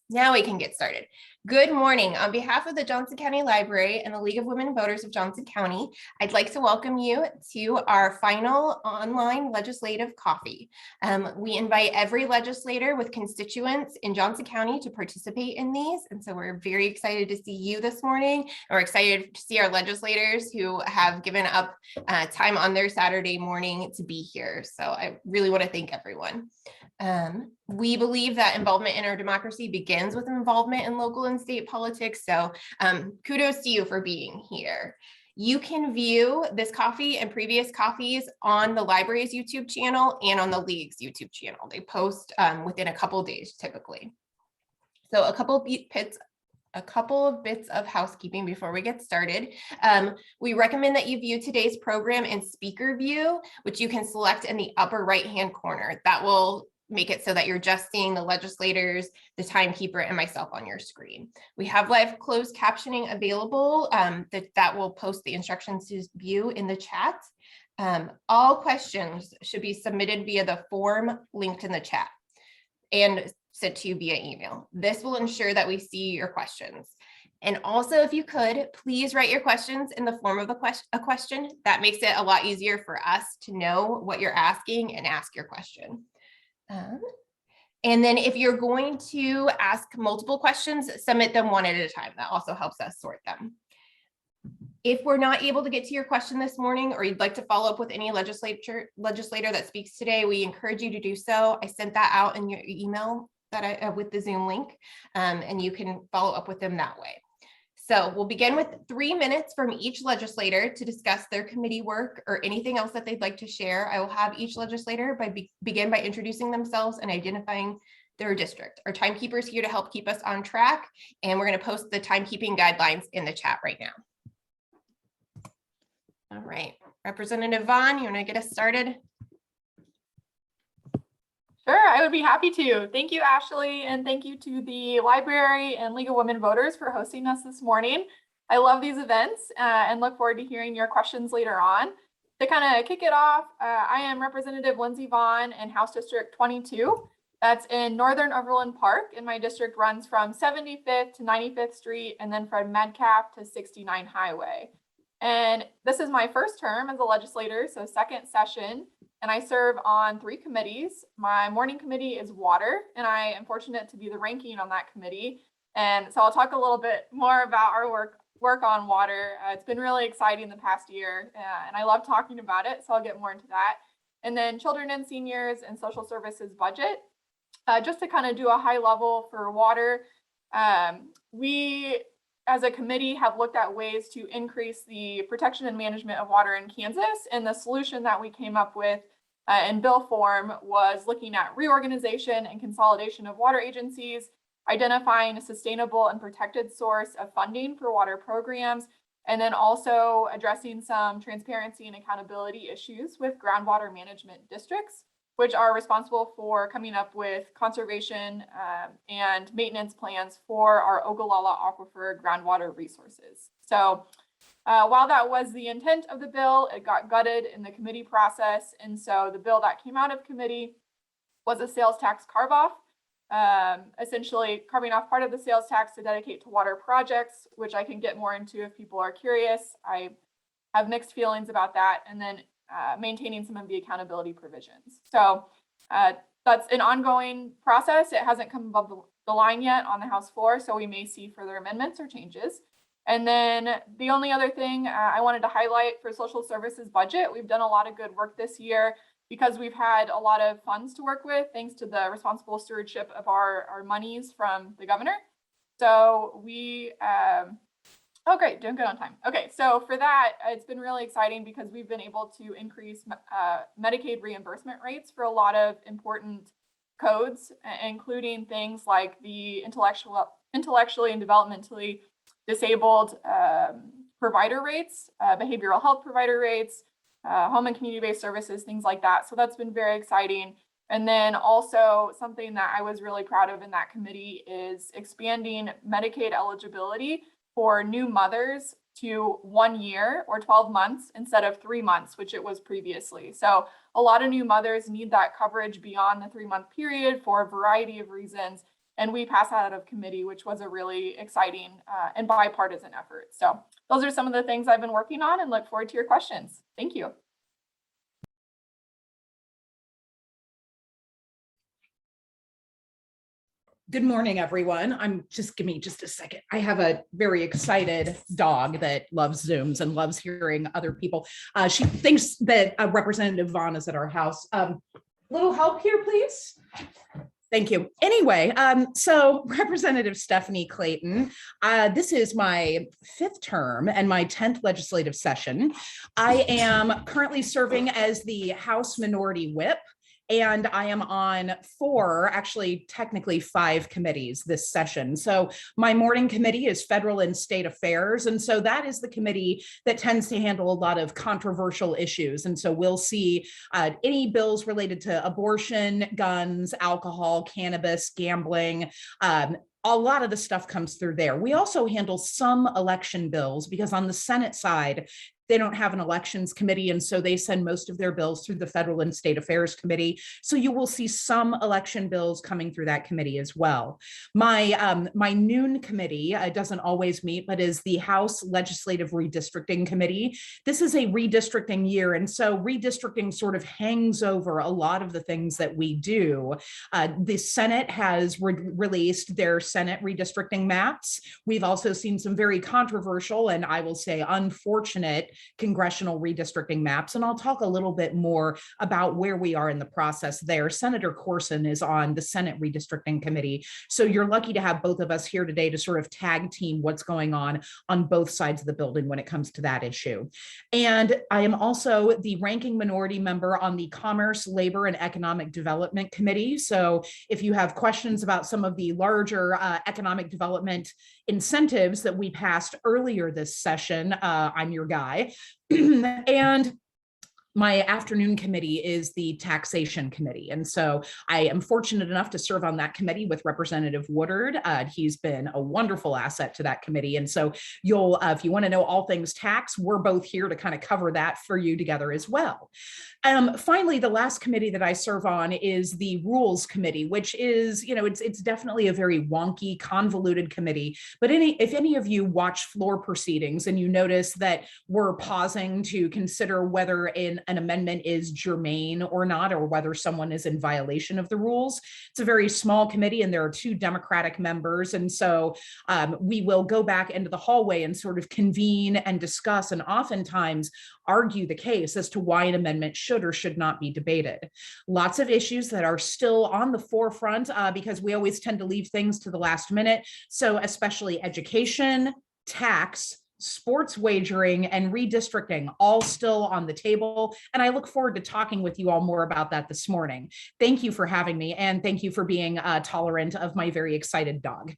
Now we can get started. Good morning. On behalf of the Johnson County Library and the League of Women Voters of Johnson County, I'd like to welcome you to our final online legislative coffee. We invite every legislator with constituents in Johnson County to participate in these. And so we're very excited to see you this morning. And we're excited to see our legislators who have given up time on their Saturday morning to be here. So I really want to thank everyone. We believe that involvement in our democracy begins with involvement in local and state politics. So kudos to you for being here. You can view this coffee and previous coffees on the library's YouTube channel and on the League's YouTube channel. They post within a couple of days typically. So a couple of bits of housekeeping before we get started. We recommend that you view today's program in speaker view, which you can select in the upper right-hand corner. That will make it so that you're just seeing the legislators, the timekeeper, and myself on your screen. We have live closed captioning available that will post the instructions to view in the chat. All questions should be submitted via the form linked in the chat and sent to you via email. This will ensure that we see your questions. And also, if you could, please write your questions in the form of a question. That makes it a lot easier for us to know what you're asking and ask your question. And then if you're going to ask multiple questions, submit them one at a time. That also helps us sort them. If we're not able to get to your question this morning, or you'd like to follow up with any legislator that speaks today, we encourage you to do so. I sent that out in your email that with the Zoom link, and you can follow up with them that way. So we'll begin with 3 minutes from each legislator to discuss their committee work or anything else that they'd like to share. I will have each legislator begin by introducing themselves and identifying their district. Our timekeeper is here to help keep us on track, and we're going to post the timekeeping guidelines in the chat right now. All right, Representative Vaughn, you want to get us started? Sure, I would be happy to. Thank you, Ashley, and thank you to the Library and League of Women Voters for hosting us this morning. I love these events and look forward to hearing your questions later on. To kind of kick it off, I am Representative Lindsey Vaughn in House District 22. That's in Northern Overland Park, and my district runs from 75th to 95th Street and then from Metcalf to 69 Highway. And this is my first term as a legislator, so second session. And I serve on 3 committees. My morning committee is water, and I am fortunate to be the ranking on that committee. And so I'll talk a little bit more about our work on water. It's been really exciting the past year, and I love talking about it, so I'll get more into that. And then children and seniors and social services budget. Just to kind of do a high level for water, we as a committee have looked at ways to increase the protection and management of water in Kansas, and the solution that we came up with in bill form was looking at reorganization and consolidation of water agencies, identifying a sustainable and protected source of funding for water programs, and then also addressing some transparency and accountability issues with groundwater management districts, which are responsible for coming up with conservation and maintenance plans for our Ogallala Aquifer groundwater resources. So while that was the intent of the bill, it got gutted in the committee process. And so the bill that came out of committee was a sales tax carve-off, essentially carving off part of the sales tax to dedicate to water projects, which I can get more into if people are curious. I have mixed feelings about that. And then maintaining some of the accountability provisions. So that's an ongoing process. It hasn't come above the line yet on the House floor, so we may see further amendments or changes. And then the only other thing I wanted to highlight for social services budget, we've done a lot of good work this year because we've had a lot of funds to work with thanks to the responsible stewardship of our monies from the governor. So we oh, great, doing good on time. Okay, so for that, it's been really exciting because we've been able to increase Medicaid reimbursement rates for a lot of important codes, including things like the intellectually and developmentally disabled provider rates, behavioral health provider rates, home and community-based services, things like that. So that's been very exciting. And then also something that I was really proud of in that committee is expanding Medicaid eligibility for new mothers to 1 year or 12 months instead of 3 months, which it was previously. So a lot of new mothers need that coverage beyond the 3-month period for a variety of reasons. and we passed that out of committee, which was a really exciting and bipartisan effort. So those are some of the things I've been working on, and look forward to your questions. Thank you. Good morning, everyone. Give me just a second. I have a very excited dog that loves Zooms and loves hearing other people. She thinks that Representative Vaughn is at our house. Little help here, please. Thank you. Anyway, so Representative Stephanie Clayton, this is my 5th term and my 10th legislative session. I am currently serving as the House Minority Whip, and I am on 4, actually technically 5 committees this session. So my morning committee is Federal and State Affairs. And so that is the committee that tends to handle a lot of controversial issues. And so we'll see any bills related to abortion, guns, alcohol, cannabis, gambling, a lot of the stuff comes through there. We also handle some election bills because on the Senate side, they don't have an elections committee, and so they send most of their bills through the Federal and State Affairs Committee. So you will see some election bills coming through that committee as well. My noon committee doesn't always meet, but is the House Legislative Redistricting Committee. This is a redistricting year, and so redistricting sort of hangs over a lot of the things that we do. The Senate has released their Senate redistricting maps. We've also seen some very controversial and I will say unfortunate congressional redistricting maps. And I'll talk a little bit more about where we are in the process there. Senator Corson is on the Senate Redistricting Committee. So you're lucky to have both of us here today to sort of tag team what's going on both sides of the building when it comes to that issue. And I am also the ranking minority member on the Commerce, Labor, and Economic Development Committee. So if you have questions about some of the larger economic development incentives that we passed earlier this session, I'm your guy. And my afternoon committee is the Taxation Committee. And so I am fortunate enough to serve on that committee with Representative Woodard. He's been a wonderful asset to that committee. And so you'll, if you want to know all things tax, we're both here to kind of cover that for you together as well. Finally, the last committee that I serve on is the Rules Committee, which is, you know, it's definitely a very wonky, convoluted committee. But if any of you watch floor proceedings and you notice that we're pausing to consider whether an amendment is germane or not, or whether someone is in violation of the rules, it's a very small committee and there are 2 Democratic members. And so we will go back into the hallway and sort of convene and discuss and oftentimes argue the case as to why an amendment should or should not be debated. Lots of issues that are still on the forefront because we always tend to leave things to the last minute. So especially education, tax, sports wagering, and redistricting, all still on the table. And I look forward to talking with you all more about that this morning. Thank you for having me, and thank you for being tolerant of my very excited dog.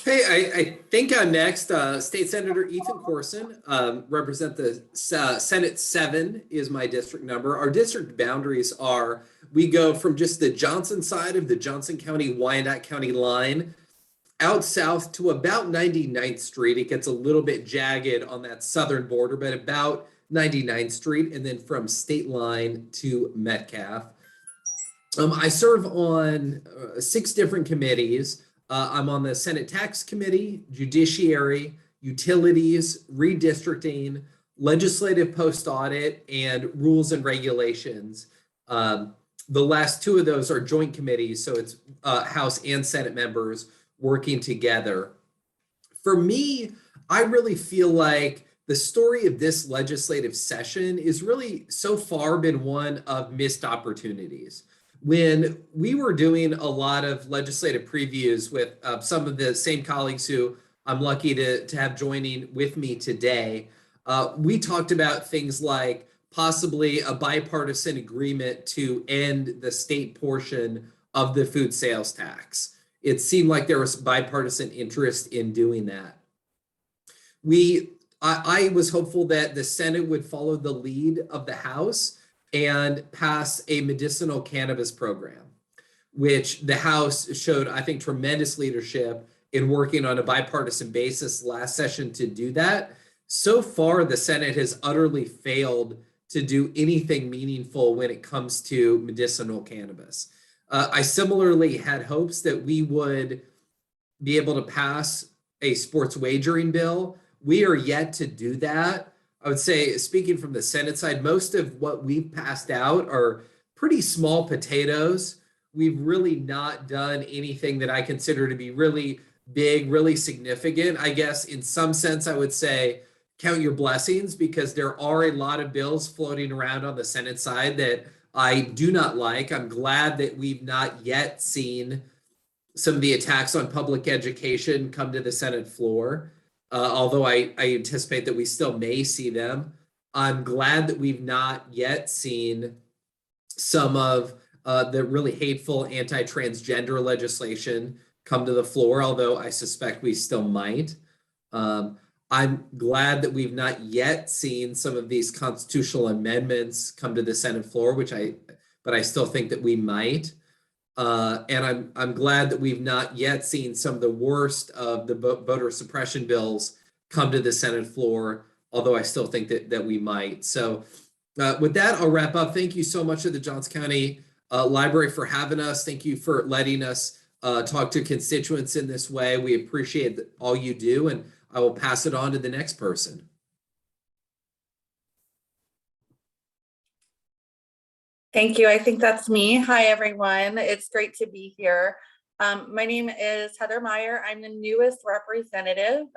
Hey, I think I'm next. State Senator Ethan Corson, represent the Senate 7 is my district number. Our district boundaries are, we go from just the Johnson side of the Johnson County, Wyandotte County line out south to about 99th Street. It gets a little bit jagged on that southern border, but about 99th Street, and then from State Line to Metcalf. I serve on 6 different committees. I'm on the Senate Tax Committee, Judiciary, Utilities, Redistricting, Legislative Post-Audit, and Rules and Regulations. The last 2 of those are joint committees, so it's House and Senate members working together. For me, I really feel like the story of this legislative session is really so far been one of missed opportunities. When we were doing a lot of legislative previews with some of the same colleagues who I'm lucky to have joining with me today, we talked about things like possibly a bipartisan agreement to end the state portion of the food sales tax. It seemed like there was bipartisan interest in doing that. I was hopeful that the Senate would follow the lead of the House and pass a medicinal cannabis program, which the House showed, I think, tremendous leadership in working on a bipartisan basis last session to do that. So far, the Senate has utterly failed to do anything meaningful when it comes to medicinal cannabis. I similarly had hopes that we would be able to pass a sports wagering bill. We are yet to do that. I would say, speaking from the Senate side, most of what we've passed out are pretty small potatoes. We've really not done anything that I consider to be really big, really significant. I guess in some sense, I would say count your blessings, because there are a lot of bills floating around on the Senate side that I do not like. I'm glad that we've not yet seen some of the attacks on public education come to the Senate floor, although I anticipate that we still may see them. I'm glad that we've not yet seen some of the really hateful anti-transgender legislation come to the floor, although I suspect we still might. I'm glad that we've not yet seen some of these constitutional amendments come to the Senate floor, but I still think that we might. And I'm glad that we've not yet seen some of the worst of the voter suppression bills come to the Senate floor, although I still think that we might. So with that, I'll wrap up. Thank you so much to the Johnson County Library for having us. Thank you for letting us talk to constituents in this way. We appreciate all you do, and I will pass it on to the next person. Thank you. I think that's me. Hi, everyone. It's great to be here. My name is Heather Meyer. I'm the newest representative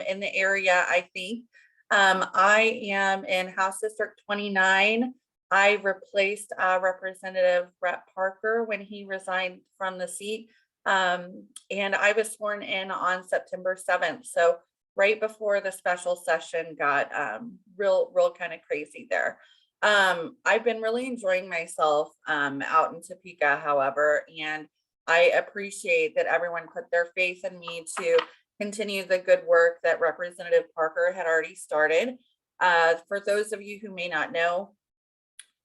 in the area, I think. I am in House District 29. I replaced Representative Brett Parker when he resigned from the seat. And I was sworn in on September 7th. So right before the special session got real kind of crazy there. I've been really enjoying myself out in Topeka, however, and I appreciate that everyone put their faith in me to continue the good work that Representative Parker had already started. For those of you who may not know,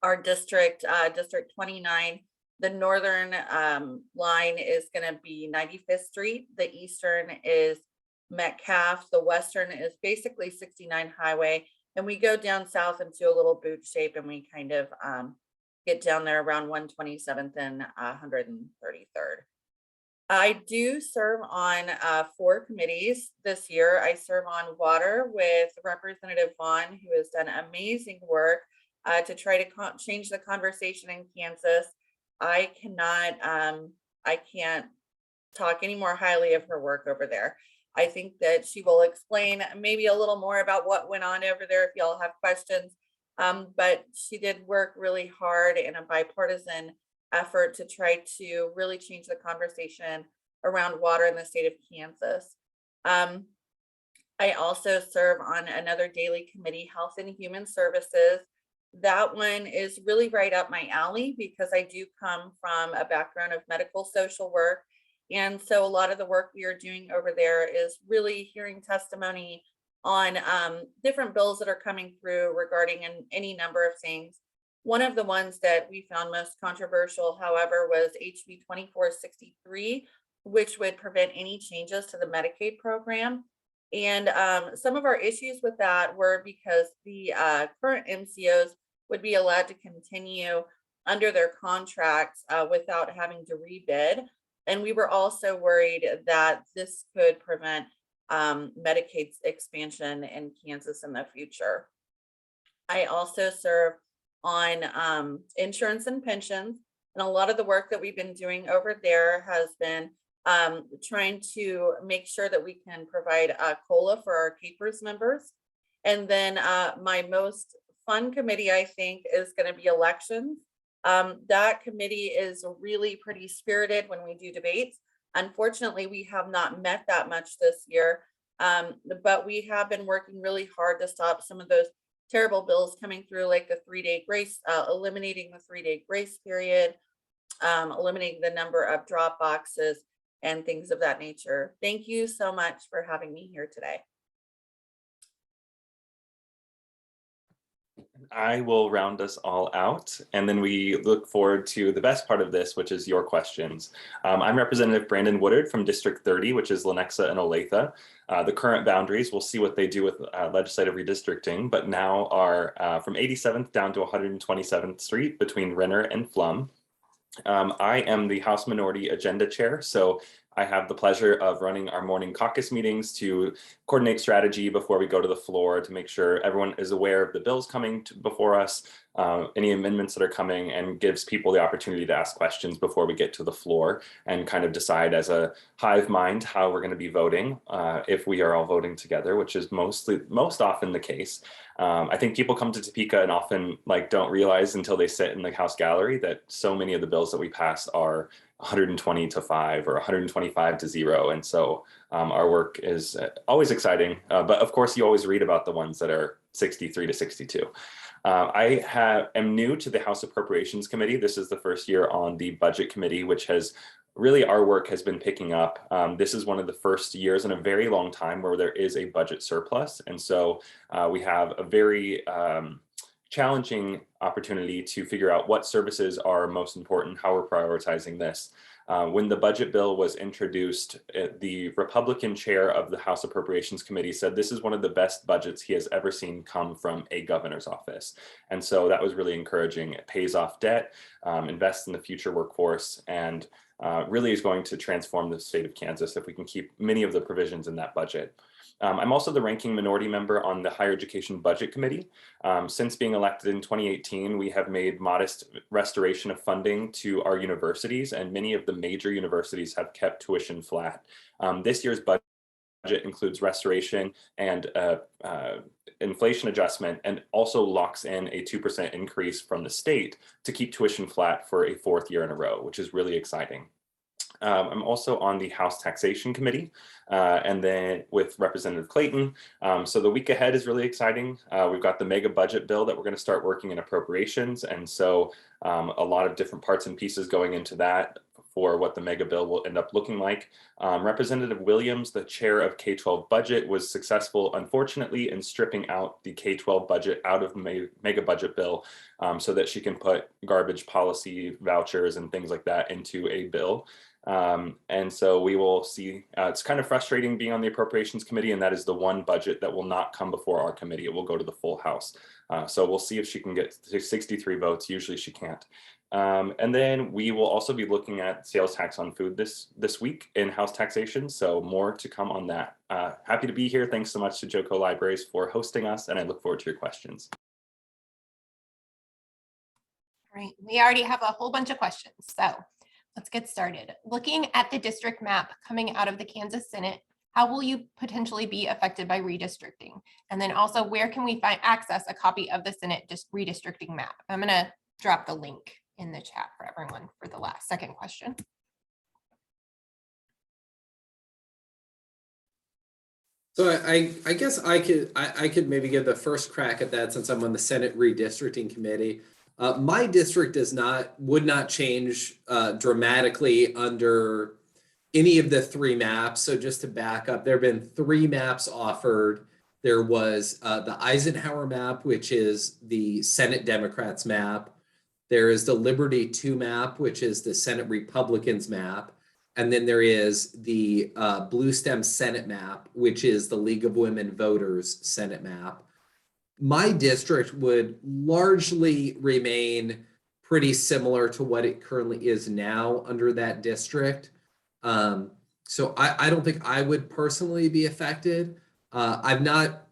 our district, District 29, the northern line is going to be 95th Street. The eastern is Metcalf. The western is basically 69 Highway. And we go down south into a little boot shape, and we kind of get down there around 127th and 133rd. I do serve on 4 committees this year. I serve on water with Representative Vaughn, who has done amazing work to try to change the conversation in Kansas. I can't talk any more highly of her work over there. I think that she will explain maybe a little more about what went on over there if y'all have questions. But she did work really hard in a bipartisan effort to try to really change the conversation around water in the state of Kansas. I also serve on another daily committee, Health and Human Services. That one is really right up my alley because I do come from a background of medical social work. And so a lot of the work we are doing over there is really hearing testimony on different bills that are coming through regarding any number of things. One of the ones that we found most controversial, however, was HB 2463, which would prevent any changes to the Medicaid program. And some of our issues with that were because the current MCOs would be allowed to continue under their contracts without having to rebid. And we were also worried that this could prevent Medicaid's expansion in Kansas in the future. I also serve on insurance and pensions. And a lot of the work that we've been doing over there has been trying to make sure that we can provide a COLA for our CAPERS members. And then my most fun committee, I think, is going to be elections. That committee is really pretty spirited when we do debates. Unfortunately, we have not met that much this year, but we have been working really hard to stop some of those terrible bills coming through, like the 3-day grace, eliminating the 3-day grace period, eliminating the number of drop boxes and things of that nature. Thank you so much for having me here today. I will round us all out, and then we look forward to the best part of this, which is your questions. I'm Representative Brandon Woodard from District 30, which is Lenexa and Olathe. The current boundaries, we'll see what they do with legislative redistricting, but now are from 87th down to 127th Street between Renner and Flum. I am the House Minority Agenda Chair, so I have the pleasure of running our morning caucus meetings to coordinate strategy before we go to the floor to make sure everyone is aware of the bills coming before us, any amendments that are coming, and gives people the opportunity to ask questions before we get to the floor and kind of decide as a hive mind how we're going to be voting if we are all voting together, which is most often the case. I think people come to Topeka and often don't realize until they sit in the House gallery that so many of the bills that we pass are 120 to 5 or 125 to 0. And so our work is always exciting, but of course you always read about the ones that are 63 to 62. I am new to the House Appropriations Committee. This is the first year on the Budget Committee, which has really, our work has been picking up. This is one of the first years in a very long time where there is a budget surplus. And so we have a very challenging opportunity to figure out what services are most important, how we're prioritizing this. When the budget bill was introduced, the Republican chair of the House Appropriations Committee said this is one of the best budgets he has ever seen come from a governor's office. And so that was really encouraging. It pays off debt, invests in the future workforce, and really is going to transform the state of Kansas if we can keep many of the provisions in that budget. I'm also the ranking minority member on the Higher Education Budget Committee. Since being elected in 2018, we have made modest restoration of funding to our universities, and many of the major universities have kept tuition flat. This year's budget includes restoration and inflation adjustment, and also locks in a 2% increase from the state to keep tuition flat for a 4th year in a row, which is really exciting. I'm also on the House Taxation Committee, and then with Representative Clayton. So the week ahead is really exciting. We've got the mega budget bill that we're going to start working in appropriations. And so a lot of different parts and pieces going into that for what the mega bill will end up looking like. Representative Williams, the chair of K-12 budget, was successful, unfortunately, in stripping out the K-12 budget out of mega budget bill so that she can put garbage policy vouchers and things like that into a bill. And so we will see, it's kind of frustrating being on the Appropriations Committee, and that is the one budget that will not come before our committee. It will go to the full House. So we'll see if she can get 63 votes. Usually she can't. And then we will also be looking at sales tax on food this week in House taxation. So more to come on that. Happy to be here. Thanks so much to Joco Libraries for hosting us, and I look forward to your questions. All right, we already have a whole bunch of questions, so let's get started. Looking at the district map coming out of the Kansas Senate, how will you potentially be affected by redistricting? And then also, where can we access a copy of the Senate redistricting map? I'm gonna drop the link in the chat for everyone for the second question. So I guess I could maybe give the first crack at that since I'm on the Senate Redistricting Committee. My district would not change dramatically under any of the 3 maps. So just to back up, there have been 3 maps offered. There was the Eisenhower map, which is the Senate Democrats map. There is the Liberty 2 map, which is the Senate Republicans map. And then there is the Blue Stem Senate map, which is the League of Women Voters Senate map. My district would largely remain pretty similar to what it currently is now under that district. So I don't think I would personally be affected. I've not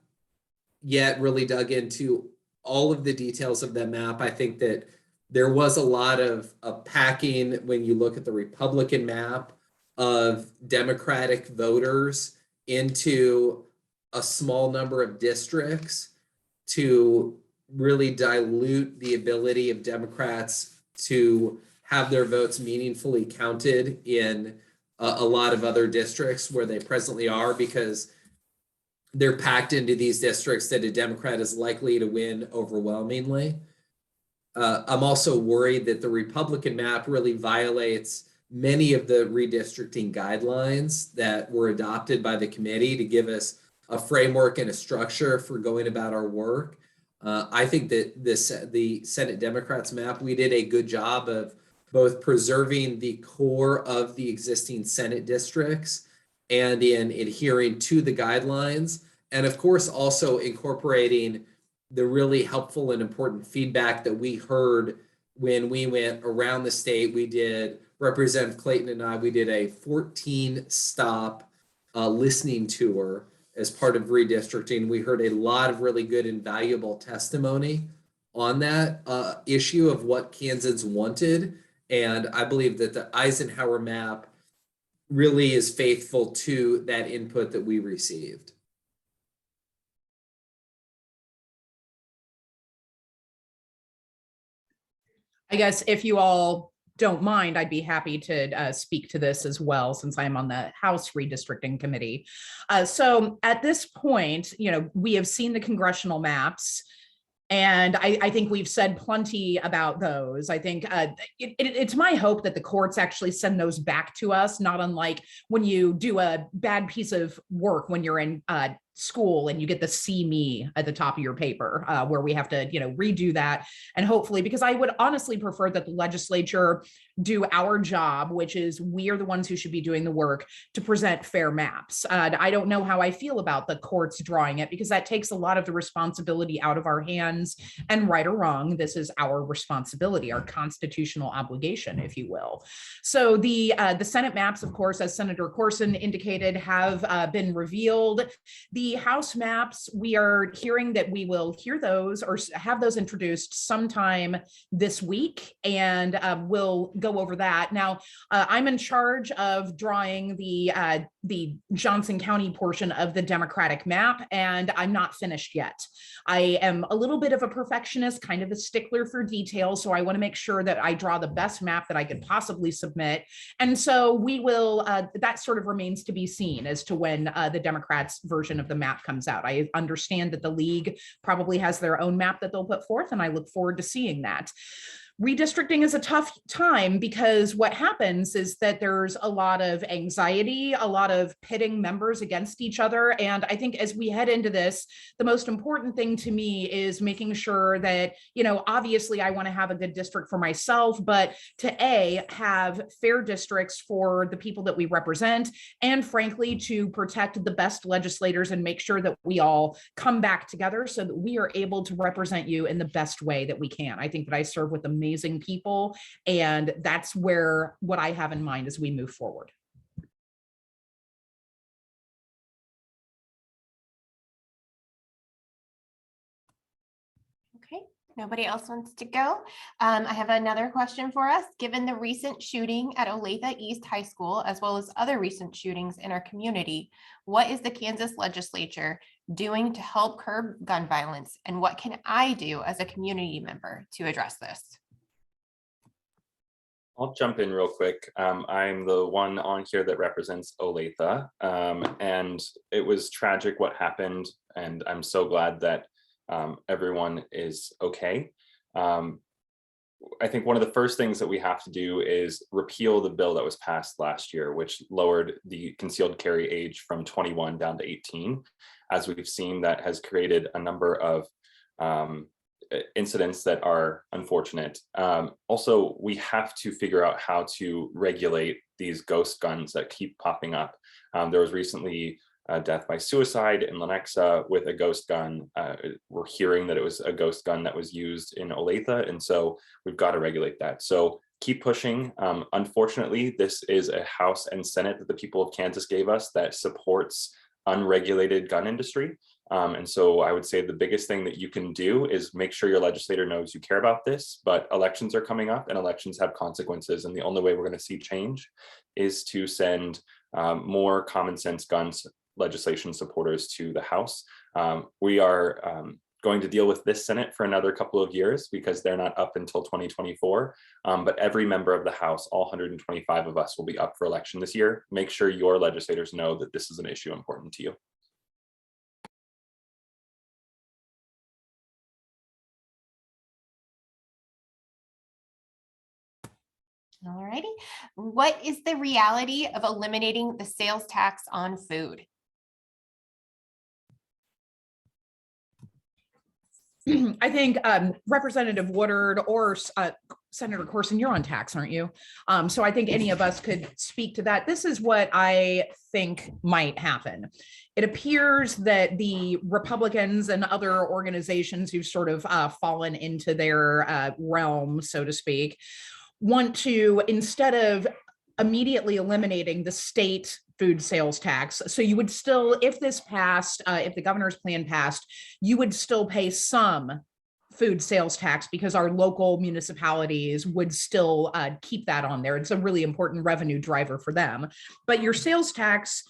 yet really dug into all of the details of that map. I think that there was a lot of packing when you look at the Republican map of Democratic voters into a small number of districts to really dilute the ability of Democrats to have their votes meaningfully counted in a lot of other districts where they presently are, because they're packed into these districts that a Democrat is likely to win overwhelmingly. I'm also worried that the Republican map really violates many of the redistricting guidelines that were adopted by the committee to give us a framework and a structure for going about our work. I think that the Senate Democrats map, we did a good job of both preserving the core of the existing Senate districts and in adhering to the guidelines. And of course, also incorporating the really helpful and important feedback that we heard when we went around the state. We did, Representative Clayton and I, we did a 14-stop listening tour as part of redistricting. We heard a lot of really good and valuable testimony on that issue of what Kansans wanted. And I believe that the Eisenhower map really is faithful to that input that we received. I guess if you all don't mind, I'd be happy to speak to this as well, since I'm on the House Redistricting Committee. So at this point, we have seen the congressional maps. And I think we've said plenty about those. I think it's my hope that the courts actually send those back to us, not unlike when you do a bad piece of work when you're in school and you get the "see me" at the top of your paper, where we have to redo that. And hopefully, because I would honestly prefer that the legislature do our job, which is we are the ones who should be doing the work to present fair maps. I don't know how I feel about the courts drawing it, because that takes a lot of the responsibility out of our hands. And right or wrong, this is our responsibility, our constitutional obligation, if you will. So the Senate maps, of course, as Senator Corson indicated, have been revealed. The House maps, we are hearing that we will hear those or have those introduced sometime this week, and we'll go over that. Now, I'm in charge of drawing the Johnson County portion of the Democratic map, and I'm not finished yet. I am a little bit of a perfectionist, kind of a stickler for detail, so I want to make sure that I draw the best map that I could possibly submit. And so we will, that sort of remains to be seen as to when the Democrats' version of the map comes out. I understand that the League probably has their own map that they'll put forth, and I look forward to seeing that. Redistricting is a tough time because what happens is that there's a lot of anxiety, a lot of pitting members against each other. And I think as we head into this, the most important thing to me is making sure that, obviously I want to have a good district for myself, but to have fair districts for the people that we represent, and frankly, to protect the best legislators and make sure that we all come back together so that we are able to represent you in the best way that we can. I think that I serve with amazing people, and that's what I have in mind as we move forward. Okay, nobody else wants to go. I have another question for us. Given the recent shooting at Olathe East High School, as well as other recent shootings in our community, what is the Kansas legislature doing to help curb gun violence? And what can I do as a community member to address this? I'll jump in real quick. I'm the one on here that represents Olathe, and it was tragic what happened, and I'm so glad that everyone is okay. I think one of the first things that we have to do is repeal the bill that was passed last year, which lowered the concealed carry age from 21 down to 18. As we've seen, that has created a number of incidents that are unfortunate. Also, we have to figure out how to regulate these ghost guns that keep popping up. There was recently a death by suicide in Lenexa with a ghost gun. We're hearing that it was a ghost gun that was used in Olathe, and so we've got to regulate that. So keep pushing. Unfortunately, this is a House and Senate that the people of Kansas gave us that supports unregulated gun industry. And so I would say the biggest thing that you can do is make sure your legislator knows you care about this, but elections are coming up and elections have consequences. And the only way we're going to see change is to send more common sense guns legislation supporters to the House. We are going to deal with this Senate for another couple of years because they're not up until 2024. But every member of the House, all 125 of us, will be up for election this year. Make sure your legislators know that this is an issue important to you. All righty. What is the reality of eliminating the sales tax on food? I think Representative Woodard or Senator Corson, you're on tax, aren't you? So I think any of us could speak to that. This is what I think might happen. It appears that the Republicans and other organizations who've sort of fallen into their realm, so to speak, want to, instead of immediately eliminating the state food sales tax. So you would still, if this passed, if the governor's plan passed, you would still pay some food sales tax because our local municipalities would still keep that on there. It's a really important revenue driver for them. But your sales tax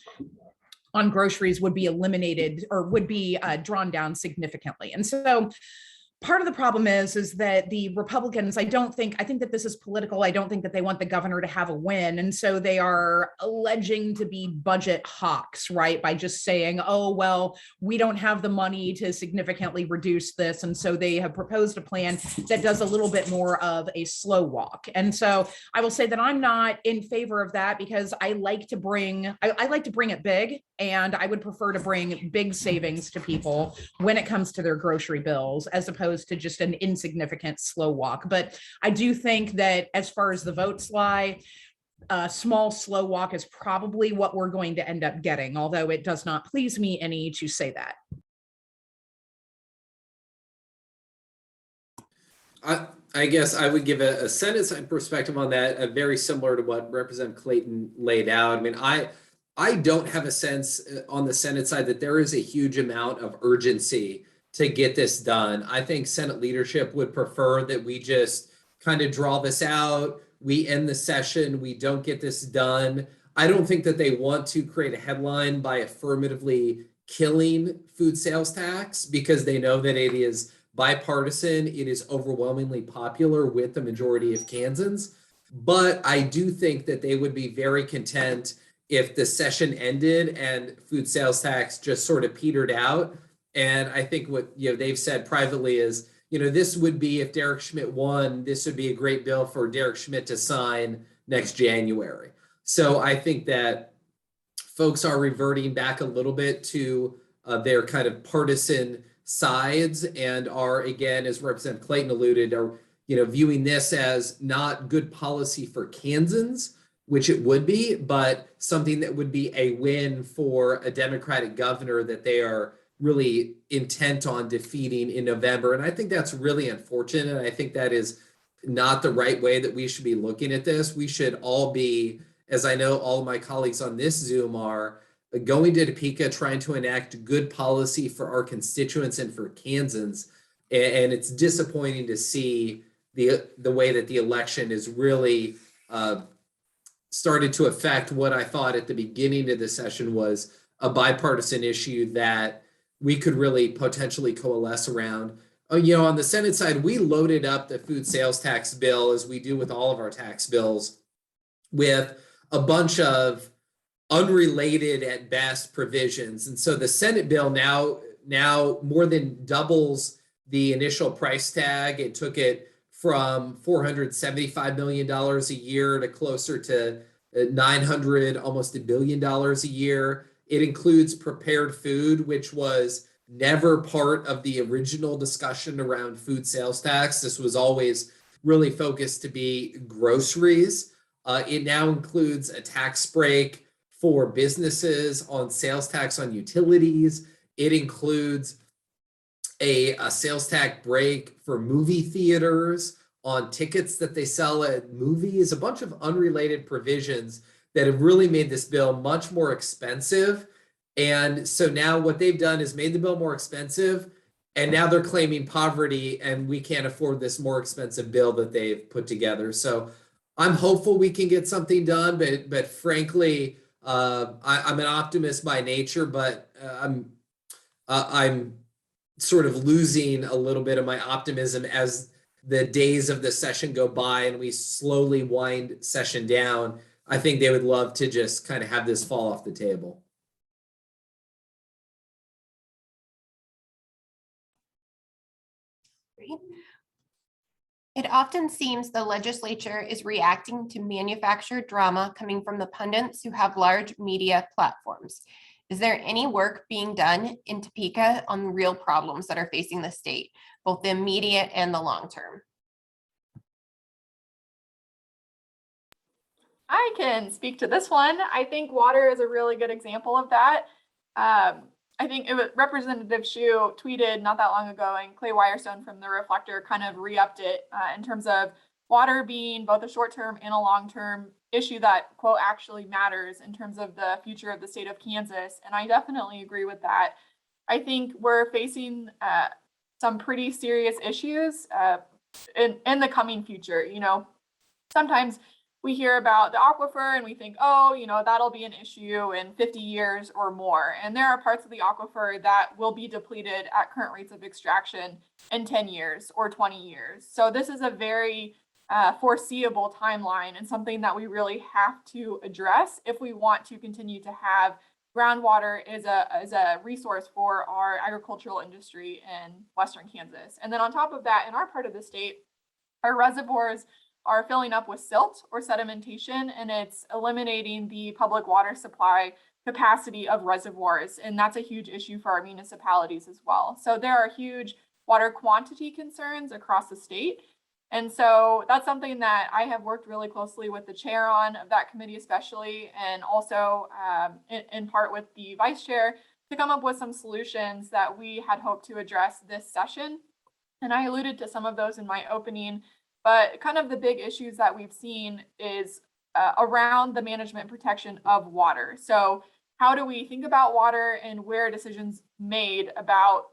on groceries would be eliminated or would be drawn down significantly. And so part of the problem is that the Republicans, I think that this is political. I don't think that they want the governor to have a win. And so they are alleging to be budget hawks, right? By just saying, oh, well, we don't have the money to significantly reduce this. And so they have proposed a plan that does a little bit more of a slow walk. And so I will say that I'm not in favor of that because I like to bring it big, and I would prefer to bring big savings to people when it comes to their grocery bills, as opposed to just an insignificant slow walk. But I do think that as far as the votes lie, a small slow walk is probably what we're going to end up getting, although it does not please me any to say that. I guess I would give a Senate side perspective on that, very similar to what Representative Clayton laid out. I mean, I don't have a sense on the Senate side that there is a huge amount of urgency to get this done. I think Senate leadership would prefer that we just kind of draw this out. We end the session. We don't get this done. I don't think that they want to create a headline by affirmatively killing food sales tax because they know that it is bipartisan. It is overwhelmingly popular with the majority of Kansans. But I do think that they would be very content if the session ended and food sales tax just sort of petered out. And I think what they've said privately is, this would be, if Derek Schmidt won, this would be a great bill for Derek Schmidt to sign next January. So I think that folks are reverting back a little bit to their kind of partisan sides and are, again, as Representative Clayton alluded, are viewing this as not good policy for Kansans, which it would be, but something that would be a win for a Democratic governor that they are really intent on defeating in November. And I think that's really unfortunate. I think that is not the right way that we should be looking at this. We should all be, as I know all of my colleagues on this Zoom are, going to Topeka, trying to enact good policy for our constituents and for Kansans. And it's disappointing to see the way that the election is really started to affect what I thought at the beginning of the session was a bipartisan issue that we could really potentially coalesce around. On the Senate side, we loaded up the food sales tax bill, as we do with all of our tax bills, with a bunch of unrelated at best provisions. And so the Senate bill now more than doubles the initial price tag. It took it from $475 million a year to closer to $900, almost $1 billion a year. It includes prepared food, which was never part of the original discussion around food sales tax. This was always really focused to be groceries. It now includes a tax break for businesses on sales tax on utilities. It includes a sales tax break for movie theaters on tickets that they sell at movies, a bunch of unrelated provisions that have really made this bill much more expensive. And so now what they've done is made the bill more expensive, and now they're claiming poverty and we can't afford this more expensive bill that they've put together. So I'm hopeful we can get something done, but frankly, I'm an optimist by nature, but I'm sort of losing a little bit of my optimism as the days of the session go by and we slowly wind session down. I think they would love to just kind of have this fall off the table. It often seems the legislature is reacting to manufactured drama coming from the pundits who have large media platforms. Is there any work being done in Topeka on real problems that are facing the state? both the immediate and the long term. I can speak to this one. I think water is a really good example of that. I think it was Representative Shu tweeted not that long ago, and Clay Wirestone from the Reflector kind of re-upped it in terms of water being both a short-term and a long-term issue that, quote, actually matters in terms of the future of the state of Kansas. And I definitely agree with that. I think we're facing some pretty serious issues in the coming future. You know, sometimes we hear about the aquifer and we think, oh, you know, that'll be an issue in 50 years or more. And there are parts of the aquifer that will be depleted at current rates of extraction in 10 years or 20 years. So this is a very foreseeable timeline and something that we really have to address if we want to continue to have groundwater as a resource for our agricultural industry in Western Kansas. And then on top of that, in our part of the state, our reservoirs are filling up with silt or sedimentation, and it's eliminating the public water supply capacity of reservoirs. And that's a huge issue for our municipalities as well. So there are huge water quantity concerns across the state. And so that's something that I have worked really closely with the chair on of that committee, especially, and also in part with the vice chair to come up with some solutions that we had hoped to address this session. And I alluded to some of those in my opening. But kind of the big issues that we've seen is around the management protection of water. So how do we think about water and where are decisions made about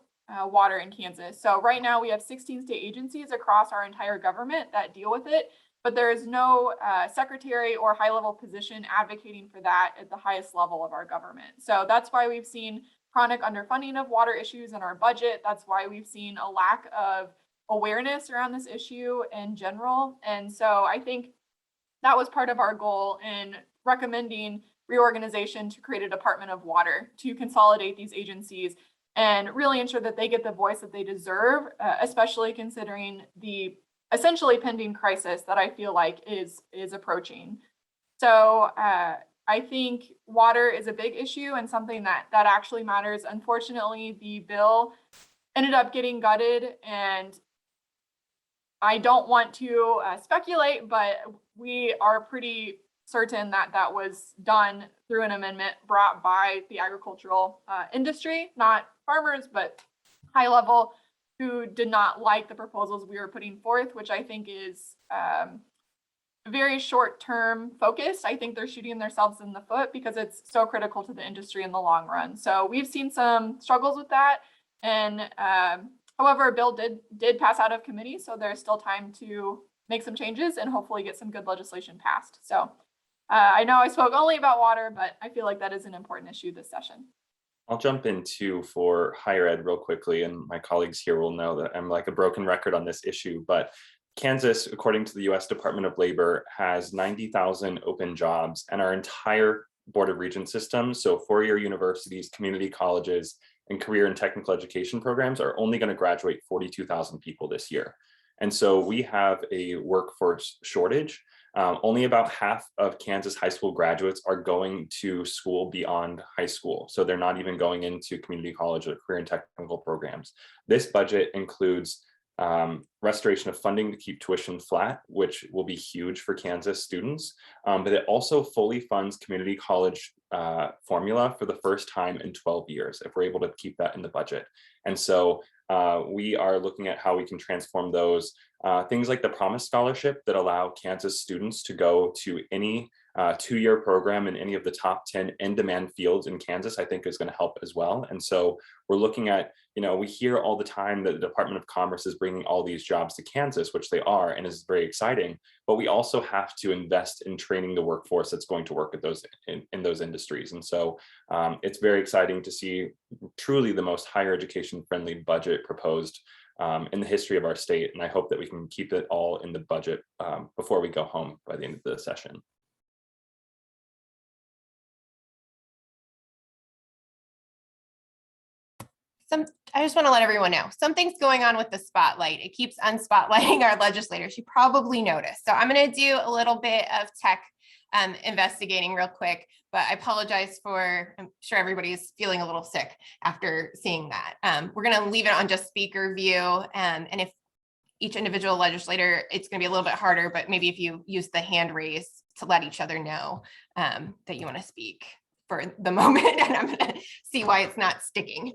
water in Kansas? So right now we have 16 state agencies across our entire government that deal with it, but there is no secretary or high-level position advocating for that at the highest level of our government. So that's why we've seen chronic underfunding of water issues in our budget. That's why we've seen a lack of awareness around this issue in general. And so I think that was part of our goal in recommending reorganization to create a Department of Water to consolidate these agencies and really ensure that they get the voice that they deserve, especially considering the essentially pending crisis that I feel like is approaching. So I think water is a big issue and something that actually matters. Unfortunately, the bill ended up getting gutted, and I don't want to speculate, but we are pretty certain that that was done through an amendment brought by the agricultural industry, not farmers, but high level, who did not like the proposals we were putting forth, which I think is very short-term focused. I think they're shooting themselves in the foot because it's so critical to the industry in the long run. So we've seen some struggles with that. And however, a bill did pass out of committee, so there's still time to make some changes and hopefully get some good legislation passed. So I know I spoke only about water, but I feel like that is an important issue this session. I'll jump into for higher ed real quickly, and my colleagues here will know that I'm like a broken record on this issue, but Kansas, according to the US Department of Labor, has 90,000 open jobs, and our entire Board of Regents system, so four-year universities, community colleges, and career and technical education programs are only going to graduate 42,000 people this year. And so we have a workforce shortage. Only about half of Kansas high school graduates are going to school beyond high school. So they're not even going into community college or career and technical programs. This budget includes restoration of funding to keep tuition flat, which will be huge for Kansas students. But it also fully funds community college formula for the first time in 12 years, if we're able to keep that in the budget. And so we are looking at how we can transform those. Things like the Promise Scholarship that allow Kansas students to go to any two-year program in any of the top 10 in-demand fields in Kansas, I think is going to help as well. And so we're looking at, we hear all the time that the Department of Commerce is bringing all these jobs to Kansas, which they are, and is very exciting. But we also have to invest in training the workforce that's going to work at those in those industries. And so it's very exciting to see truly the most higher education friendly budget proposed in the history of our state. And I hope that we can keep it all in the budget before we go home by the end of the session. I just want to let everyone know something's going on with the spotlight. It keeps unspotlighting our legislators. You probably noticed. So I'm going to do a little bit of tech investigating real quick, but I apologize for, I'm sure everybody's feeling a little sick after seeing that. We're going to leave it on just speaker view. And if each individual legislator, it's going to be a little bit harder, but maybe if you use the hand raise to let each other know that you want to speak for the moment, and I'm going to see why it's not sticking.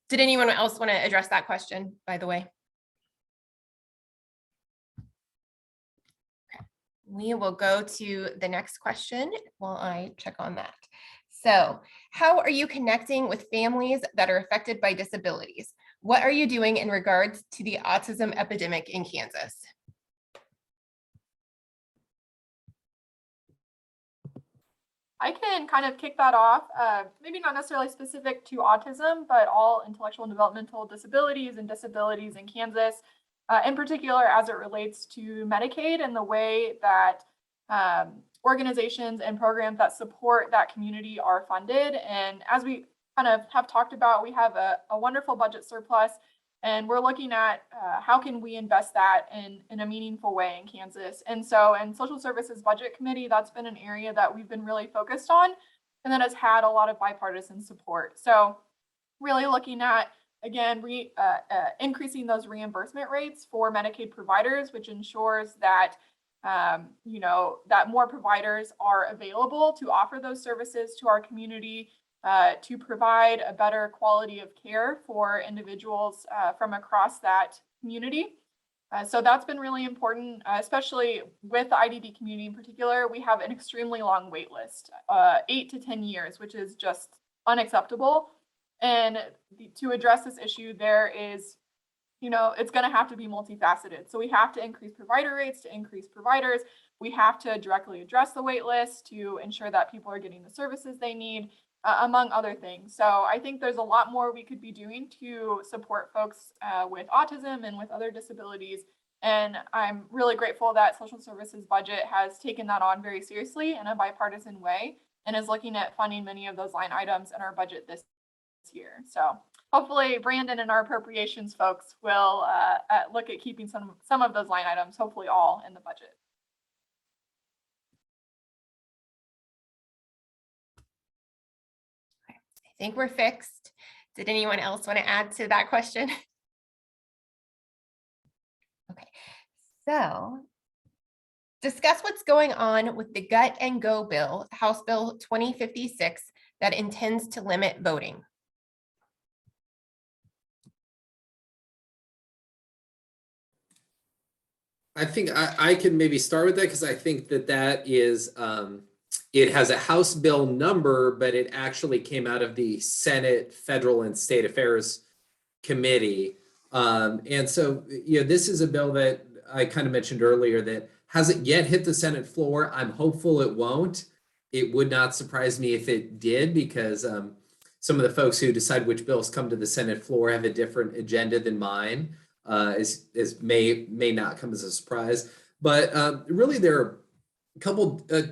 Did anyone else want to address that question, by the way? We will go to the next question while I check on that. So, how are you connecting with families that are affected by disabilities? What are you doing in regards to the autism epidemic in Kansas? I can kind of kick that off, maybe not necessarily specific to autism, but all intellectual and developmental disabilities and disabilities in Kansas, in particular as it relates to Medicaid and the way that organizations and programs that support that community are funded. And as we kind of have talked about, we have a wonderful budget surplus, and we're looking at how can we invest that in a meaningful way in Kansas. And so in Social Services Budget Committee, that's been an area that we've been really focused on, and that has had a lot of bipartisan support. So really looking at, again, increasing those reimbursement rates for Medicaid providers, which ensures that that more providers are available to offer those services to our community, to provide a better quality of care for individuals from across that community. So that's been really important, especially with the IDD community in particular. We have an extremely long wait list, 8 to 10 years, which is just unacceptable. And to address this issue, there is, it's going to have to be multifaceted. So we have to increase provider rates to increase providers. We have to directly address the wait list to ensure that people are getting the services they need, among other things. So I think there's a lot more we could be doing to support folks with autism and with other disabilities. And I'm really grateful that Social Services Budget has taken that on very seriously in a bipartisan way and is looking at funding many of those line items in our budget this year. So hopefully Brandon and our appropriations folks will look at keeping some of those line items, hopefully all, in the budget. I think we're fixed. Did anyone else want to add to that question? Okay, so discuss what's going on with the Gut and Go bill, House Bill 2056, that intends to limit voting. I think I can maybe start with that because I think that is, it has a House bill number, but it actually came out of the Senate Federal and State Affairs Committee. And so, this is a bill that I kind of mentioned earlier that hasn't yet hit the Senate floor. I'm hopeful it won't. It would not surprise me if it did, because some of the folks who decide which bills come to the Senate floor have a different agenda than mine. As may not come as a surprise, but really there are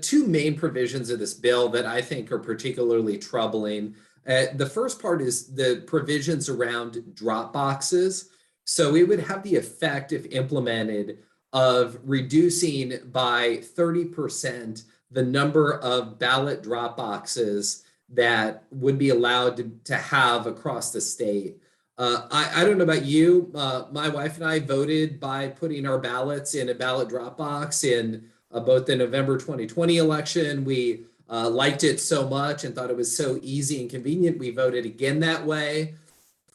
two main provisions of this bill that I think are particularly troubling. The first part is the provisions around drop boxes. So it would have the effect, if implemented, of reducing by 30% the number of ballot drop boxes that would be allowed to have across the state. I don't know about you. My wife and I voted by putting our ballots in a ballot drop box in both the November 2020 election. We liked it so much and thought it was so easy and convenient. We voted again that way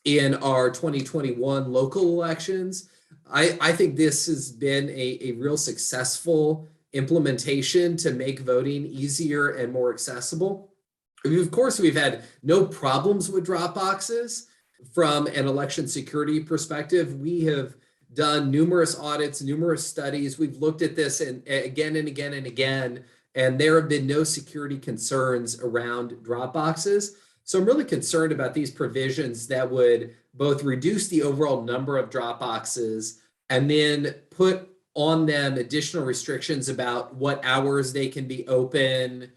in our 2021 local elections. I think this has been a real successful implementation to make voting easier and more accessible. Of course, we've had no problems with drop boxes. From an election security perspective, we have done numerous audits, numerous studies. We've looked at this again and again and again, and there have been no security concerns around drop boxes. So I'm really concerned about these provisions that would both reduce the overall number of drop boxes and then put on them additional restrictions about what hours they can be open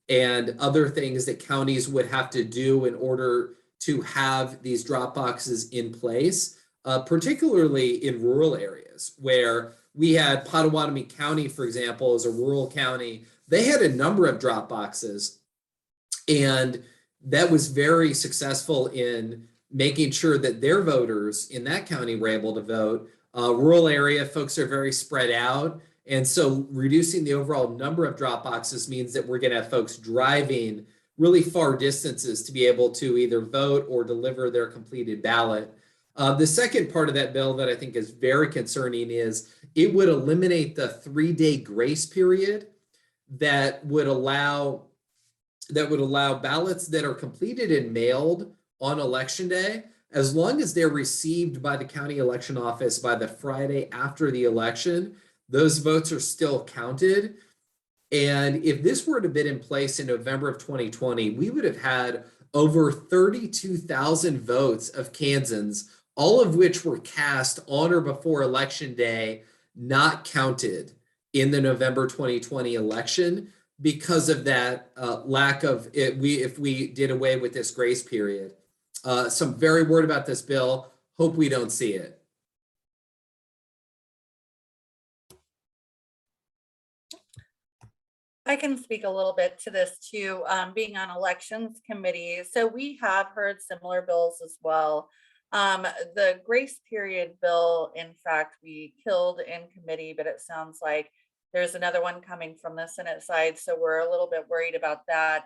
and other things that counties would have to do in order to have these drop boxes in place, particularly in rural areas where we had Pottawatomie County, for example, as a rural county they had a number of drop boxes, and that was very successful in making sure that their voters in that county were able to vote. Rural area folks are very spread out. And so reducing the overall number of drop boxes means that we're going to have folks driving really far distances to be able to either vote or deliver their completed ballot. The second part of that bill that I think is very concerning is it would eliminate the 3-day grace period that would allow ballots that are completed and mailed on election day, as long as they're received by the county election office by the Friday after the election, those votes are still counted. And if this were to have been in place in November of 2020, we would have had over 32,000 votes of Kansans, all of which were cast on or before election day, not counted in the November 2020 election because of that lack of it. If we did away with this grace period. So I'm very worried about this bill. Hope we don't see it. I can speak a little bit to this too, being on elections committee. So we have heard similar bills as well. The grace period bill, in fact, we killed in committee, but it sounds like there's another one coming from the Senate side. So we're a little bit worried about that.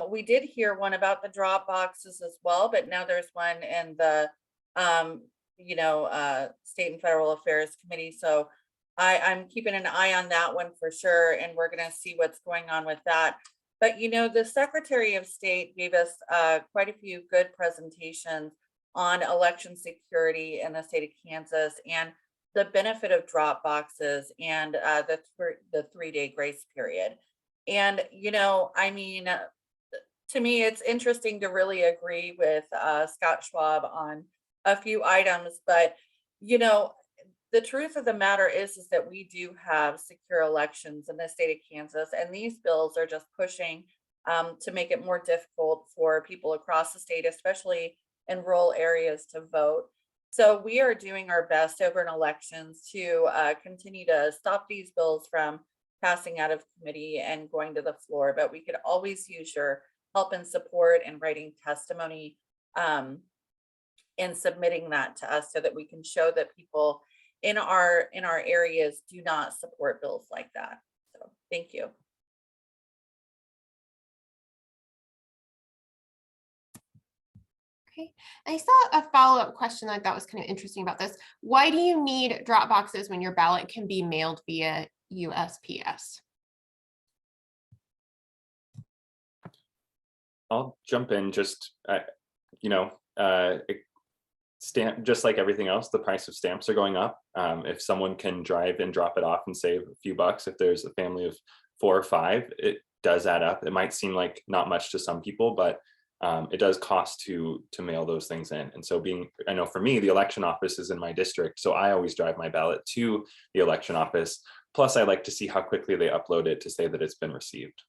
We did hear one about the drop boxes as well, but now there's one in the, State and Federal Affairs Committee. So I'm keeping an eye on that one for sure. And we're going to see what's going on with that. But, the Secretary of State gave us quite a few good presentations on election security in the state of Kansas and the benefit of drop boxes and the 3-day grace period. And, to me, it's interesting to really agree with Scott Schwab on a few items, but, the truth of the matter is that we do have secure elections in the state of Kansas, and these bills are just pushing to make it more difficult for people across the state, especially in rural areas, to vote. So we are doing our best over in elections to continue to stop these bills from passing out of committee and going to the floor, but we could always use your help and support in writing testimony and submitting that to us so that we can show that people in our areas do not support bills like that. So thank you. Okay, I saw a follow-up question I thought was kind of interesting about this. Why do you need drop boxes when your ballot can be mailed via USPS? I'll jump in. Stamp, just like everything else, the price of stamps are going up. If someone can drive and drop it off and save a few bucks, if there's a family of 4 or 5, it does add up. It might seem like not much to some people, but it does cost to mail those things in. And so I know for me, the election office is in my district, so I always drive my ballot to the election office. Plus, I like to see how quickly they upload it to say that it's been received.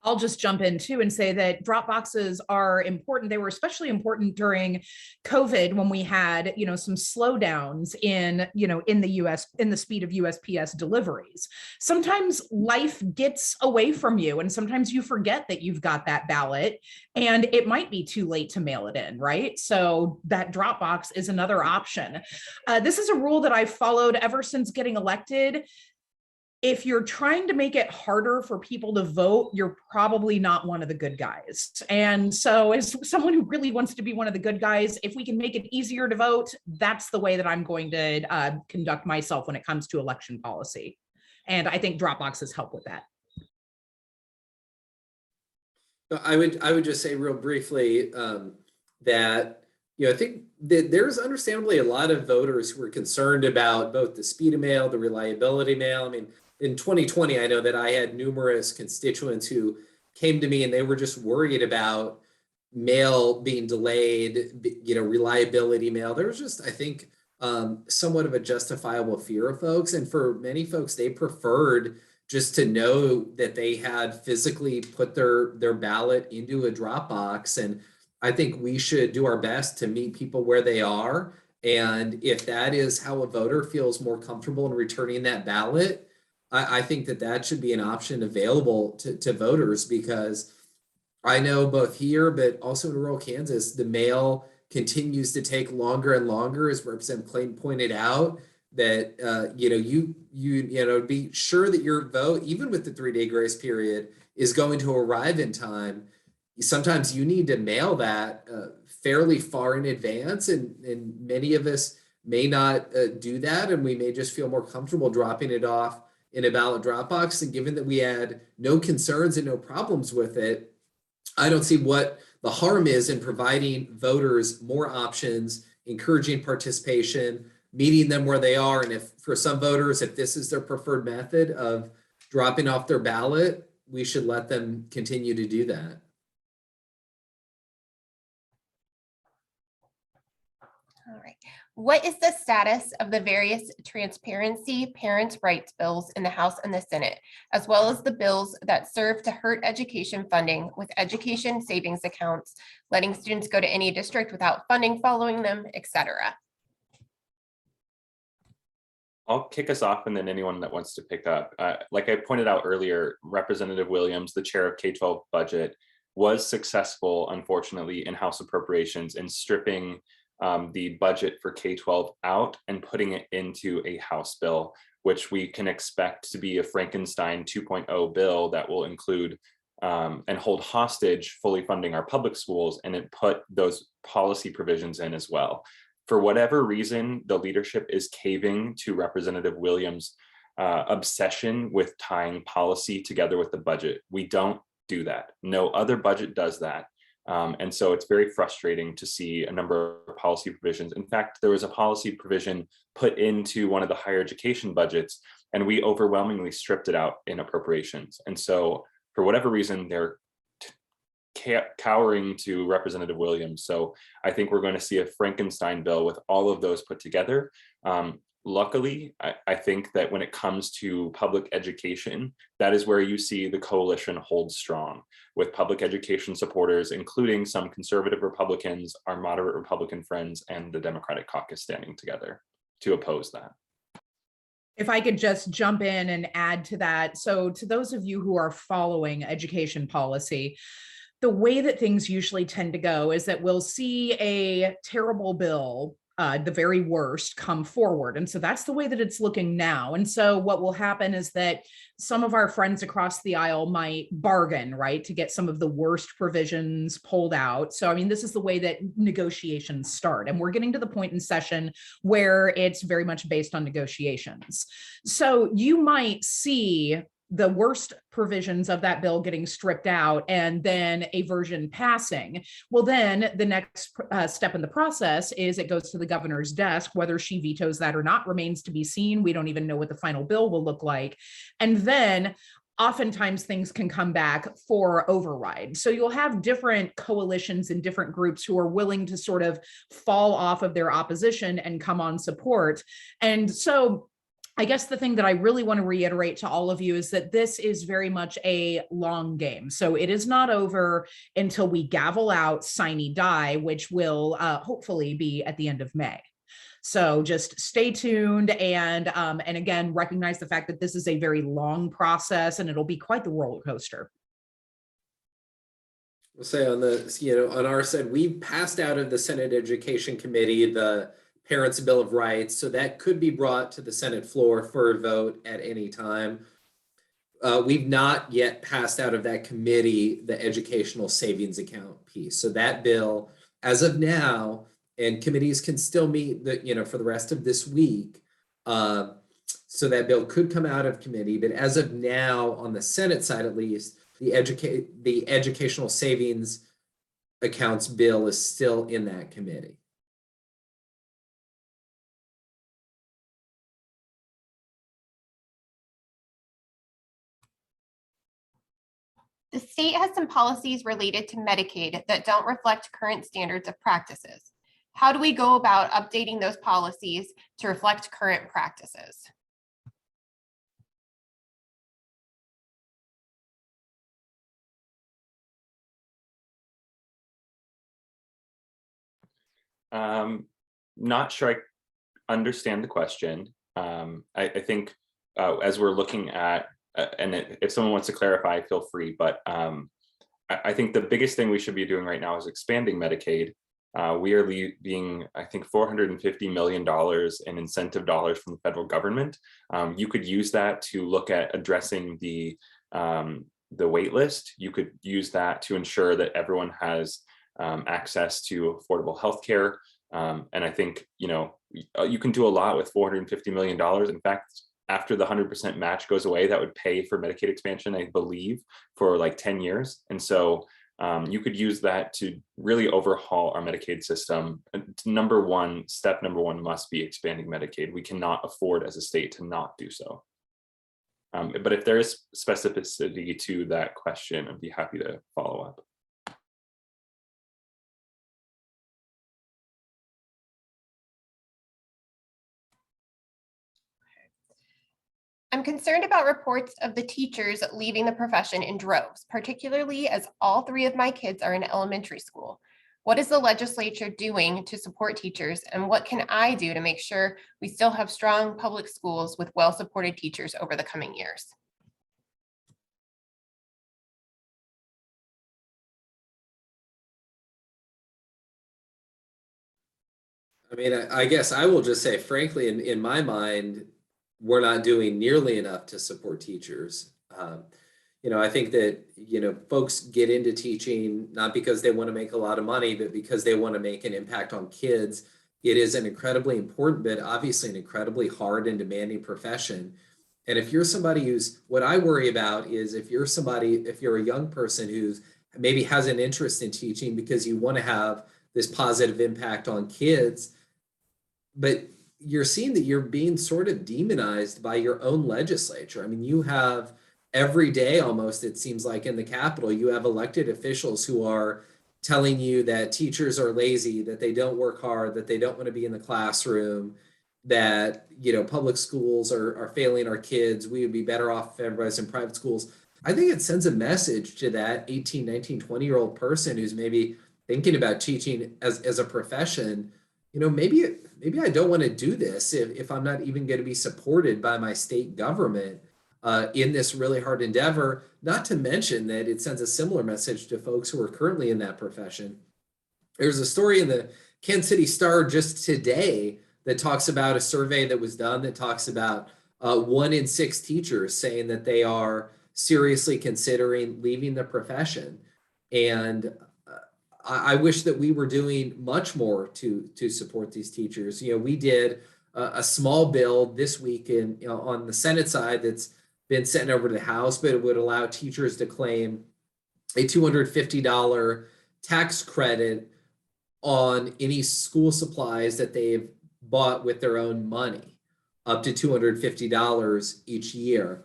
I'll just jump in too and say that drop boxes are important. They were especially important during COVID when we had, some slowdowns in the speed of USPS deliveries. Sometimes life gets away from you and sometimes you forget that you've got that ballot and it might be too late to mail it in, right? So that drop box is another option. This is a rule that I've followed ever since getting elected. If you're trying to make it harder for people to vote, you're probably not one of the good guys. And so as someone who really wants to be one of the good guys, if we can make it easier to vote, that's the way that I'm going to conduct myself when it comes to election policy. And I think drop boxes help with that. I would just say real briefly that I think that there's understandably a lot of voters who are concerned about both the speed of mail, the reliability of mail. I mean, in 2020, I know that I had numerous constituents who came to me and they were just worried about mail being delayed, reliability mail. There was just, I think, somewhat of a justifiable fear of folks. And for many folks, they preferred just to know that they had physically put their ballot into a drop box. And I think we should do our best to meet people where they are. And if that is how a voter feels more comfortable in returning that ballot, I think that that should be an option available to voters, because I know both here, but also in rural Kansas, the mail continues to take longer and longer, as Representative Clayton pointed out, that be sure that your vote, even with the 3-day grace period, is going to arrive in time. Sometimes you need to mail that fairly far in advance, and many of us may not do that, and we may just feel more comfortable dropping it off in a ballot drop box. And given that we had no concerns and no problems with it, I don't see what the harm is in providing voters more options, encouraging participation, meeting them where they are. And if for some voters, if this is their preferred method of dropping off their ballot, we should let them continue to do that. All right. What is the status of the various transparency parents' rights bills in the House and the Senate, as well as the bills that serve to hurt education funding with education savings accounts, letting students go to any district without funding following them, etc.? I'll kick us off, and then anyone that wants to pick up. Like I pointed out earlier, Representative Williams, the chair of K-12 budget, was successful, unfortunately, in House appropriations in stripping the budget for K-12 out and putting it into a House bill, which we can expect to be a Frankenstein 2.0 bill that will include and hold hostage fully funding our public schools, and it put those policy provisions in as well. For whatever reason, the leadership is caving to Representative Williams' obsession with tying policy together with the budget. We don't do that. No other budget does that. And so it's very frustrating to see a number of policy provisions. In fact, there was a policy provision put into one of the higher education budgets, and we overwhelmingly stripped it out in appropriations. And so for whatever reason, they're cowering to Representative Williams. So I think we're going to see a Frankenstein bill with all of those put together. Luckily, I think that when it comes to public education, that is where you see the coalition hold strong, with public education supporters, including some conservative Republicans, our moderate Republican friends, and the Democratic caucus standing together to oppose that. If I could just jump in and add to that. So to those of you who are following education policy, the way that things usually tend to go is that we'll see a terrible bill, the very worst, come forward. And so that's the way that it's looking now. And so what will happen is that some of our friends across the aisle might bargain, right, to get some of the worst provisions pulled out. So, I mean, this is the way that negotiations start. And we're getting to the point in session where it's very much based on negotiations. So you might see the worst provisions of that bill getting stripped out and then a version passing. Well, then the next step in the process is it goes to the governor's desk. Whether she vetoes that or not remains to be seen. We don't even know what the final bill will look like. And then oftentimes things can come back for override. So you'll have different coalitions and different groups who are willing to sort of fall off of their opposition and come on support. And so I guess the thing that I really want to reiterate to all of you is that this is very much a long game. So it is not over until we gavel out sine die, which will hopefully be at the end of May. So just stay tuned and again, recognize the fact that this is a very long process and it'll be quite the roller coaster. We'll say on the, on our side, we passed out of the Senate Education Committee the Parents' Bill of Rights, so that could be brought to the Senate floor for a vote at any time. We've not yet passed out of that committee the educational savings account piece. So that bill, as of now, and committees can still meet for the rest of this week. So that bill could come out of committee, but as of now, on the Senate side at least, the educational savings accounts bill is still in that committee. The state has some policies related to Medicaid that don't reflect current standards of practices. How do we go about updating those policies to reflect current practices? Not sure I understand the question. I think as we're looking at, if someone wants to clarify, feel free, but I think the biggest thing we should be doing right now is expanding Medicaid. We are leaving, I think, $450 million in incentive dollars from the federal government. You could use that to look at addressing the wait list. You could use that to ensure that everyone has access to affordable healthcare. And I think, you can do a lot with $450 million. In fact, after the 100% match goes away, that would pay for Medicaid expansion, I believe, for like 10 years. And so you could use that to really overhaul our Medicaid system. Step number one must be expanding Medicaid. We cannot afford as a state to not do so. But if there is specificity to that question, I'd be happy to follow up. I'm concerned about reports of the teachers leaving the profession in droves, particularly as all 3 of my kids are in elementary school. What is the legislature doing to support teachers, and what can I do to make sure we still have strong public schools with well-supported teachers over the coming years? I mean, I guess I will just say, frankly, in my mind, we're not doing nearly enough to support teachers. I think that, folks get into teaching not because they want to make a lot of money, but because they want to make an impact on kids. It is an incredibly important, but obviously an incredibly hard and demanding profession. And if you're somebody what I worry about is if you're a young person who's maybe has an interest in teaching because you want to have this positive impact on kids, but you're seeing that you're being sort of demonized by your own legislature. I mean, you have every day almost, it seems like in the Capitol, you have elected officials who are telling you that teachers are lazy, that they don't work hard, that they don't want to be in the classroom, that, public schools are failing our kids. We would be better off if everybody's in private schools. I think it sends a message to that 18, 19, 20-year-old person who's maybe thinking about teaching as a profession. Maybe I don't want to do this if I'm not even going to be supported by my state government in this really hard endeavor, not to mention that it sends a similar message to folks who are currently in that profession. There's a story in the Kansas City Star just today that talks about a survey that was done that talks about 1 in 6 teachers saying that they are seriously considering leaving the profession. And I wish that we were doing much more to support these teachers. We did a small bill this week on the Senate side that's been sent over to the House, but it would allow teachers to claim a $250 tax credit on any school supplies that they've bought with their own money, up to $250 each year.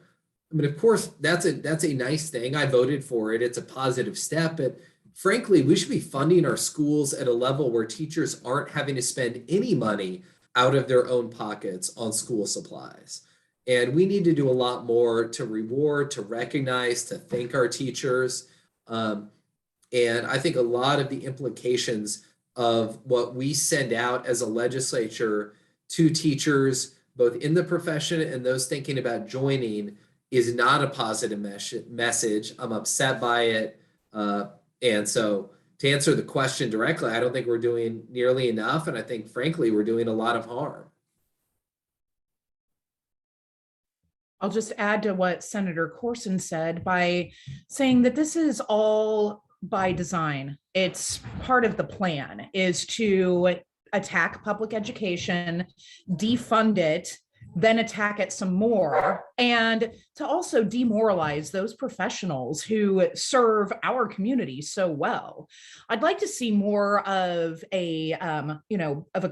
I mean, of course, that's a nice thing. I voted for it. It's a positive step, but frankly, we should be funding our schools at a level where teachers aren't having to spend any money out of their own pockets on school supplies. And we need to do a lot more to reward, to recognize, to thank our teachers. And I think a lot of the implications of what we send out as a legislature to teachers, both in the profession and those thinking about joining, is not a positive message. I'm upset by it. And so to answer the question directly, I don't think we're doing nearly enough. And I think, frankly, we're doing a lot of harm. I'll just add to what Senator Corson said by saying that this is all by design. It's part of the plan is to attack public education, defund it, then attack it some more, and to also demoralize those professionals who serve our community so well. I'd like to see more of a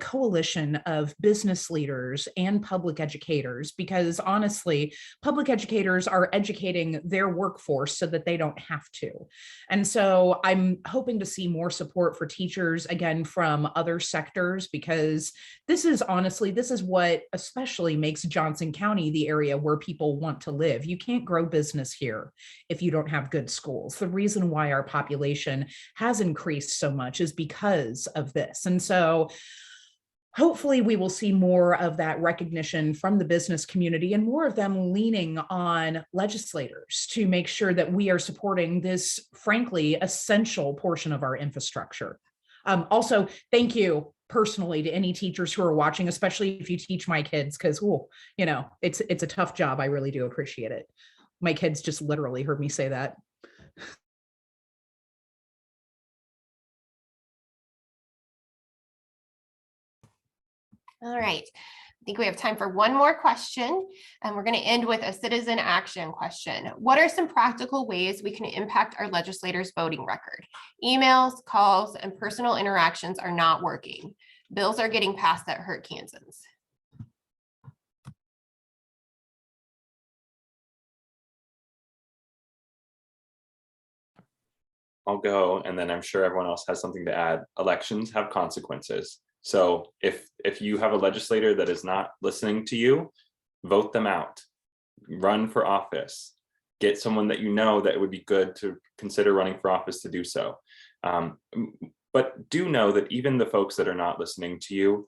coalition of business leaders and public educators, because honestly, public educators are educating their workforce so that they don't have to. And so I'm hoping to see more support for teachers, again, from other sectors, because this is what especially makes Johnson County the area where people want to live. You can't grow business here if you don't have good schools. The reason why our population has increased so much is because of this. And so hopefully we will see more of that recognition from the business community and more of them leaning on legislators to make sure that we are supporting this, frankly, essential portion of our infrastructure. Also, thank you personally to any teachers who are watching, especially if you teach my kids, because, you know, it's a tough job. I really do appreciate it. My kids just literally heard me say that. All right. I think we have time for one more question, and we're going to end with a citizen action question. What are some practical ways we can impact our legislators' voting record? Emails, calls, and personal interactions are not working. Bills are getting passed that hurt Kansans. I'll go, and then I'm sure everyone else has something to add. Elections have consequences. So if you have a legislator that is not listening to you, vote them out. Run for office. Get someone that you know that it would be good to consider running for office to do so. But do know that even the folks that are not listening to you,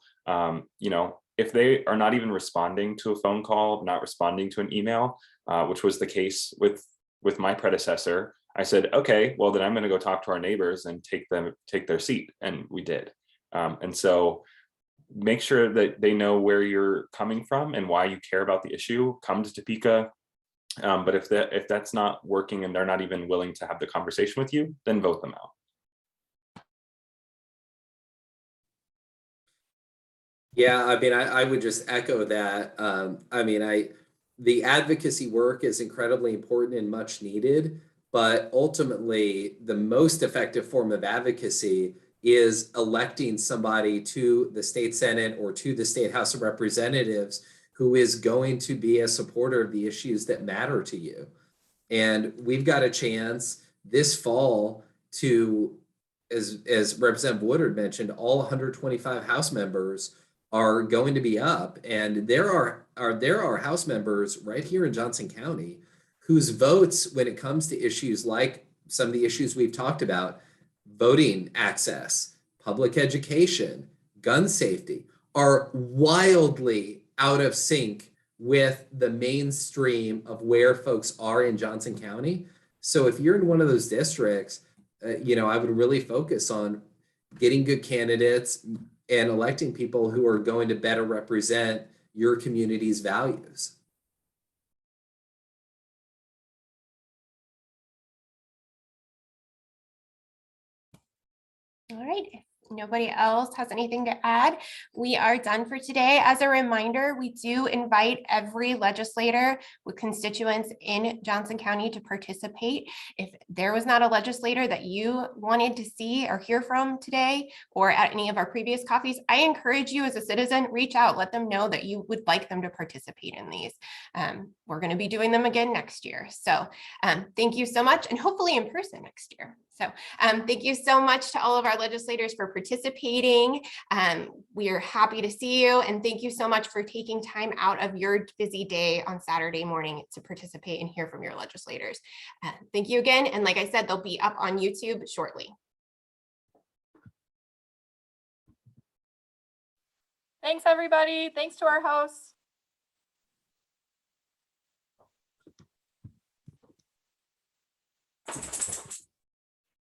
you know, if they are not even responding to a phone call, not responding to an email, which was the case with my predecessor, I said, okay, well then I'm going to go talk to our neighbors and take their seat, and we did. And so make sure that they know where you're coming from and why you care about the issue. Come to Topeka. But if that's not working and they're not even willing to have the conversation with you, then vote them out. Yeah, I mean, I would just echo that. I mean, the advocacy work is incredibly important and much needed, but ultimately the most effective form of advocacy is electing somebody to the state Senate or to the state House of Representatives who is going to be a supporter of the issues that matter to you. And we've got a chance this fall to, as Representative Woodard mentioned, all 125 House members are going to be up, and there are House members right here in Johnson County whose votes, when it comes to issues like some of the issues we've talked about, voting access, public education, gun safety, are wildly out of sync with the mainstream of where folks are in Johnson County. So if you're in one of those districts, you know, I would really focus on getting good candidates and electing people who are going to better represent your community's values. All right. If nobody else has anything to add, we are done for today. As a reminder, we do invite every legislator with constituents in Johnson County to participate. If there was not a legislator that you wanted to see or hear from today or at any of our previous coffees, I encourage you as a citizen, reach out, let them know that you would like them to participate in these. We're going to be doing them again next year. So thank you so much, and hopefully in person next year. So thank you so much to all of our legislators for participating. We are happy to see you, and thank you so much for taking time out of your busy day on Saturday morning to participate and hear from your legislators. Thank you again, and like I said, they'll be up on YouTube shortly. Thanks, everybody. Thanks to our hosts.